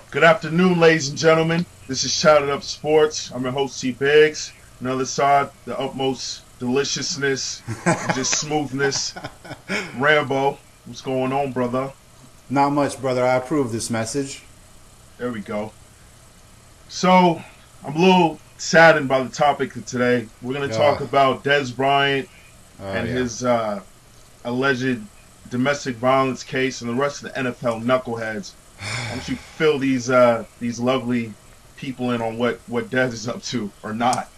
Good afternoon, ladies and gentlemen. This is Shouted Up Sports. I'm your host, T. Biggs. On the other side, the utmost deliciousness and just smoothness. Rambo, what's going on, brother? Not much, brother. I approve this message. There we go. So, I'm a little saddened by the topic of today. We're going to talk about Dez Bryant and his alleged domestic violence case and the rest of the NFL knuckleheads. Why don't you fill these lovely people in on what Dez is up to or not?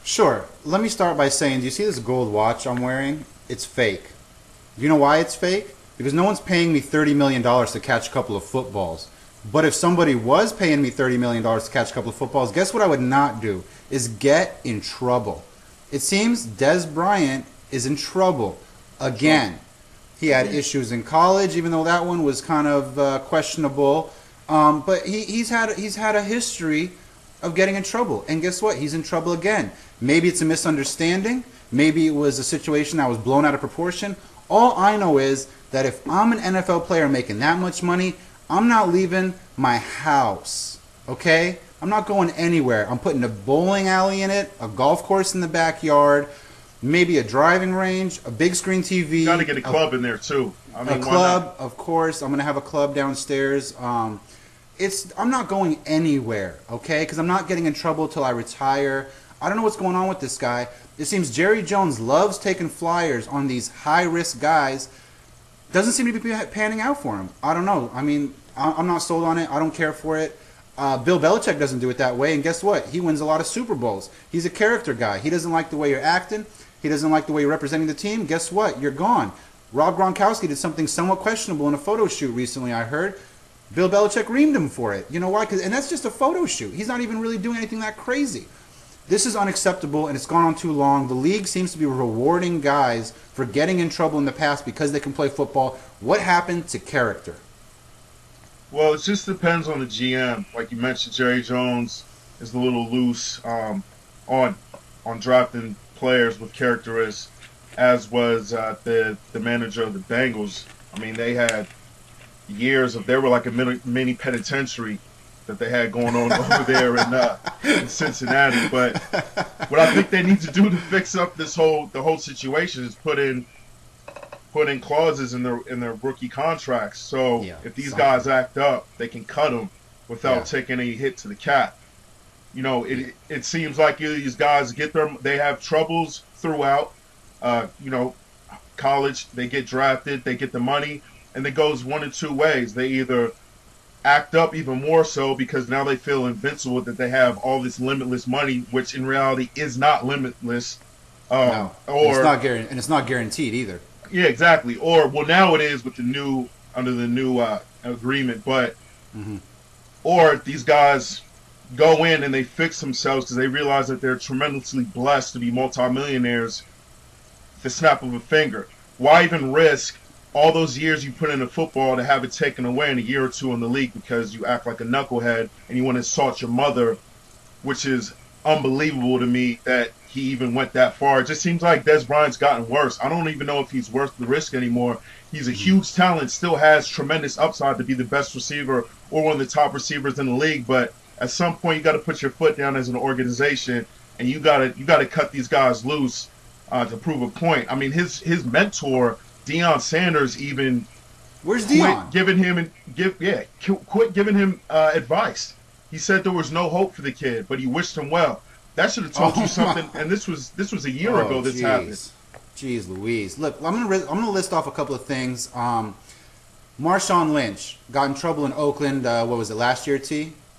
Sure. Let me start by saying, do you see this gold watch I'm wearing? It's fake. Do you know why it's fake? Because no one's paying me $30 million to catch a couple of footballs. But if somebody was paying me $30 million to catch a couple of footballs, guess what I would not do? Is get in trouble. It seems Dez Bryant is in trouble again. He had issues in college, even though that one was kind of questionable. But he's had a history of getting in trouble. And guess what? He's in trouble again. Maybe it's a misunderstanding. Maybe it was a situation that was blown out of proportion. All I know is that if I'm an NFL player making that much money, I'm not leaving my house. Okay? I'm not going anywhere. I'm putting a bowling alley in it, a golf course in the backyard, maybe a driving range, a big screen TV. You got to get a club in there too. I mean, a club, of course. I'm going to have a club downstairs. I'm not going anywhere, okay? Because I'm not getting in trouble till I retire. I don't know what's going on with this guy. It seems Jerry Jones loves taking flyers on these high-risk guys. Doesn't seem to be panning out for him. I don't know. I mean, I'm not sold on it. I don't care for it. Bill Belichick doesn't do it that way, and guess what? He wins a lot of Super Bowls. He's a character guy. He doesn't like the way you're acting. He doesn't like the way you're representing the team. Guess what? You're gone. Rob Gronkowski did something somewhat questionable in a photo shoot recently, I heard. Bill Belichick reamed him for it. You know why? And that's just a photo shoot. He's not even really doing anything that crazy. This is unacceptable, and it's gone on too long. The league seems to be rewarding guys for getting in trouble in the past because they can play football. What happened to character? Well, it just depends on the GM. Like you mentioned, Jerry Jones is a little loose on drafting players with characteristics, as was the manager of the Bengals. I mean, they had years of, they were like a mini penitentiary that they had going on over there in Cincinnati. But what I think they need to do to fix up the whole situation is put in clauses in their rookie contracts. So if these guys act up, they can cut them without taking any hit to the cap. You know, it seems like these guys they have troubles throughout. College, they get drafted, they get the money, and it goes one of two ways. They either act up even more so because now they feel invincible, that they have all this limitless money, which in reality is not limitless. No, it's not guaranteed either. Yeah, exactly. Or now it is with under the new agreement, but or these guys go in and they fix themselves because they realize that they're tremendously blessed to be multimillionaires at the snap of a finger. Why even risk all those years you put into football to have it taken away in a year or two in the league because you act like a knucklehead and you want to assault your mother, which is unbelievable to me that he even went that far. It just seems like Dez Bryant's gotten worse. I don't even know if he's worth the risk anymore. He's a huge talent, still has tremendous upside to be the best receiver or one of the top receivers in the league, but at some point you got to put your foot down as an organization and you got to cut these guys loose to prove a point. I mean, his mentor Deion Sanders even quit giving him advice. He said there was no hope for the kid, but he wished him well. That should have told you something. And this was a year ago. This happened. Jeez Louise. Look, I'm gonna list off a couple of things. Marshawn Lynch got in trouble in Oakland. What was it, last year?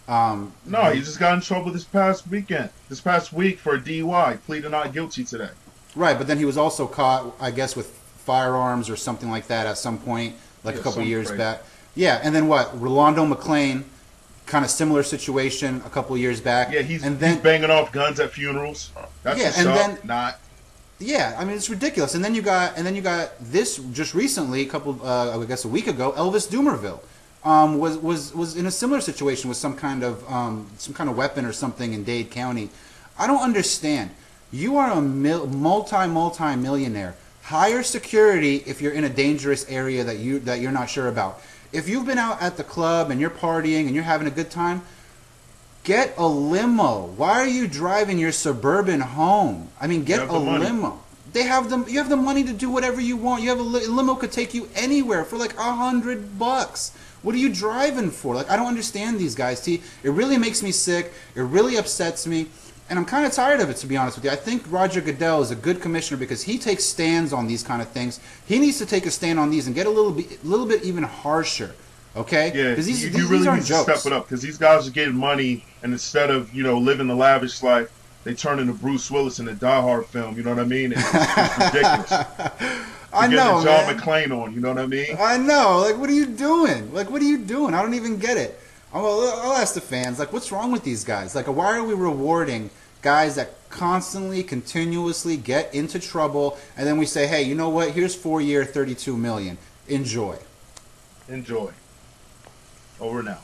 No, he just got in trouble this past week for a DUI. Pleaded not guilty today. Right, but then he was also caught, I guess, with firearms or something like that at some point, like a couple years back. Yeah, and then what? Rolando McClain, kind of similar situation a couple years back. Yeah, he's banging off guns at funerals. That's not. Yeah, I mean, it's ridiculous. And then you got this just recently, I guess a week ago, Elvis Dumervil. Was in a similar situation with some kind of weapon or something in Dade County. I don't understand. You are a multi-millionaire. Hire security if you're in a dangerous area that you're not sure about. If you've been out at the club and you're partying and you're having a good time, get a limo. Why are you driving your suburban home? I mean, get a limo. They have them. You have the money to do whatever you want. You have a limo could take you anywhere for like $100. What are you driving for? Like, I don't understand these guys. T. It really makes me sick. It really upsets me. And I'm kind of tired of it, to be honest with you. I think Roger Goodell is a good commissioner because he takes stands on these kind of things. He needs to take a stand on these and get a little bit even harsher. Okay? Yeah, because you really need to step it up because these guys are getting money, and instead of living the lavish life, they turn into Bruce Willis in a Die Hard film. You know what I mean? It's ridiculous. I know, John man. McClane on. You know what I mean? I know. Like, what are you doing? Like, what are you doing? I don't even get it. I'll ask the fans. Like, what's wrong with these guys? Like, why are we rewarding guys that constantly, continuously get into trouble, and then we say, hey, you know what? Here's 4 year, $32 million. Enjoy. Enjoy. Over now.